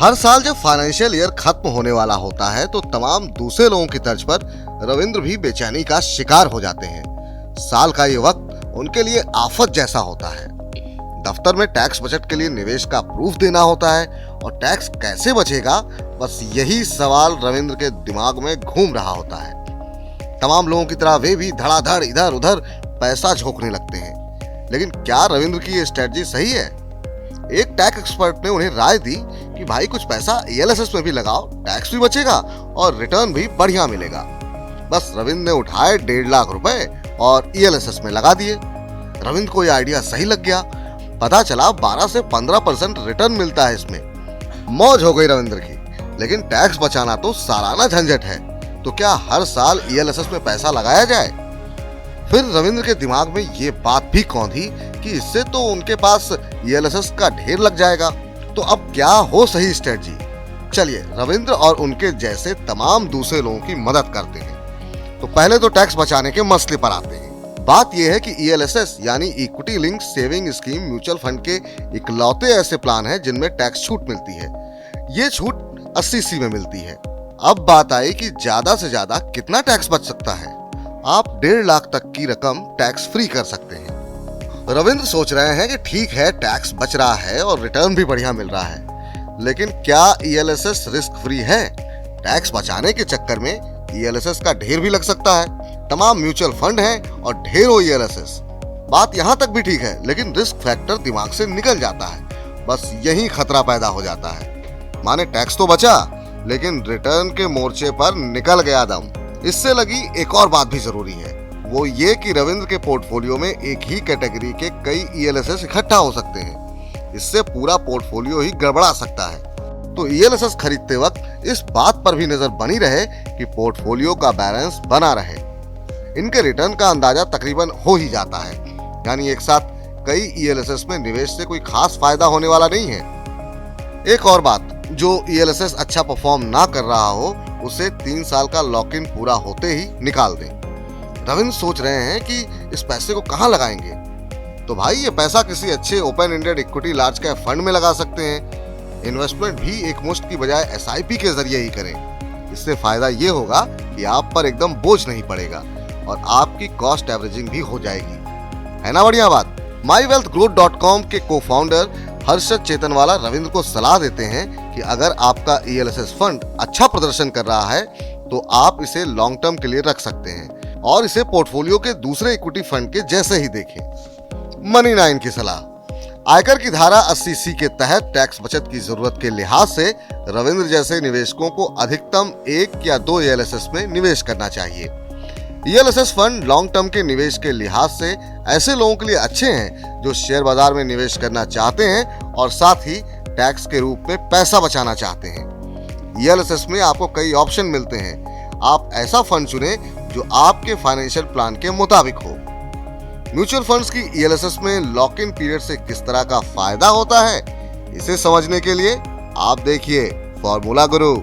हर साल जब financial year खत्म होने वाला होता है तो तमाम दूसरे लोगों की तर्ज पर रविंद्र भी बेचैनी का शिकार हो जाते हैं। साल का ये वक्त उनके लिए आफत जैसा होता है। दफ्तर में टैक्स बजट के लिए निवेश का प्रूफ देना होता है और टैक्स कैसे बचेगा, बस यही सवाल रविंद्र के दिमाग में घूम रहा होता है। तमाम लोगों की तरह वे भी धड़ाधड़ इधर उधर पैसा झोंकने लगते हैं, लेकिन क्या रविंद्र की ये स्ट्रेटजी सही है? एक टैक्स एक्सपर्ट ने उन्हें राय दी कि भाई कुछ पैसा ELSS में भी लगाओ, टैक्स भी बचेगा और रिटर्न भी बढ़िया मिलेगा। बस रविंद्र ने उठाए 1.5 लाख रुपए और ELSS में लगा दिए। रविंद्र को यह आइडिया सही लग गया। पता चला 12 से 15% रिटर्न मिलता है इसमें। मौज हो गई रविंद्र की। लेकिन टैक्स बचाना तो सालाना झंझट है, तो क्या हर साल ELSS में पैसा लगाया जाए? फिर रविंद्र के दिमाग में ये बात भी कौंधी कि इससे तो उनके पास ELSS का ढेर लग जाएगा। तो अब क्या हो सही स्ट्रेटजी? चलिए रविंद्र और उनके जैसे तमाम दूसरे लोगों की मदद करते हैं। तो पहले तो टैक्स बचाने के मसले पर आते हैं। बात यह है कि ELSS यानी equity link saving scheme mutual fund के इकलौते ऐसे प्लान हैं जिनमें टैक्स छूट मिलती है। ये छूट 80C में मिलती है। अब बात आई कि ज्यादा से ज्यादा कितना टैक्स बच सकता है। आप 1.5 लाख तक की रकम टैक्स फ्री कर सकते हैं। रविंद्र सोच रहे हैं कि ठीक है, टैक्स बच रहा है और रिटर्न भी बढ़िया मिल रहा है, लेकिन क्या ELSS रिस्क फ्री है? टैक्स बचाने के चक्कर में ELSS का ढेर भी लग सकता है। तमाम म्यूचुअल फंड हैं और ढेरों ELSS। बात यहाँ तक भी ठीक है, लेकिन रिस्क फैक्टर दिमाग से निकल जाता है। बस यही खतरा पैदा हो जाता है। माने टैक्स तो बचा, लेकिन रिटर्न के मोर्चे पर निकल गया दम। इससे लगी एक और बात भी जरूरी है, वो ये कि रविंद्र के पोर्टफोलियो में एक ही कैटेगरी के कई ELSS इकट्ठा हो सकते हैं। इससे पूरा पोर्टफोलियो ही गड़बड़ा सकता है। तो ELSS खरीदते वक्त इस बात पर भी नजर बनी रहे कि पोर्टफोलियो का बैलेंस बना रहे। इनके रिटर्न का अंदाजा तकरीबन हो ही जाता है, यानी एक साथ कई ELSS में निवेश से कोई खास फायदा होने वाला नहीं है। एक और बात, जो ELSS अच्छा परफॉर्म ना कर रहा हो उसे 3 साल का लॉक इन पूरा होते ही निकाल दें। रविंद्र सोच रहे हैं कि इस पैसे को कहां लगाएंगे। तो भाई ये पैसा किसी अच्छे open ended equity large cap fund में लगा सकते हैं। इन्वेस्टमेंट भी एक मुश्त की बजाय SIP के जरिए ही करें। इससे फायदा ये होगा कि आप पर एकदम बोझ नहीं पड़ेगा और आपकी कॉस्ट एवरेजिंग भी हो जाएगी। है ना बढ़िया बात? mywealthgrowth.com के को-फाउंडर हर्षद चेतनवाला रविंद्र को सलाह देते हैं कि अगर आपका ELSS फंड अच्छा प्रदर्शन कर रहा है तो आप इसे लॉन्ग टर्म के लिए रख सकते हैं और इसे पोर्टफोलियो के दूसरे इक्विटी फंड के जैसे ही देखें। मनी 9 की सलाह। आयकर की धारा 80C के तहत टैक्स बचत की जरूरत के लिहाज से रविंद्र जैसे निवेशकों को अधिकतम 1 या 2 ELSS में निवेश करना चाहिए। ELSS फंड लॉन्ग टर्म के निवेश के लिहाज से ऐसे लोगों के लिए अच्छे हैं जो शेयर बाजार में निवेश करना चाहते हैं और साथ ही टैक्स के रूप में पैसा बचाना चाहते हैं। ELSS में आपको कई ऑप्शन मिलते हैं। आप ऐसा फंड चुनें जो आपके फाइनेंशियल प्लान के मुताबिक हो। म्यूचुअल फंड्स की ELSS में लॉक इन पीरियड से किस तरह का फायदा होता है, इसे समझने के लिए आप देखिए फॉर्मूला गुरु।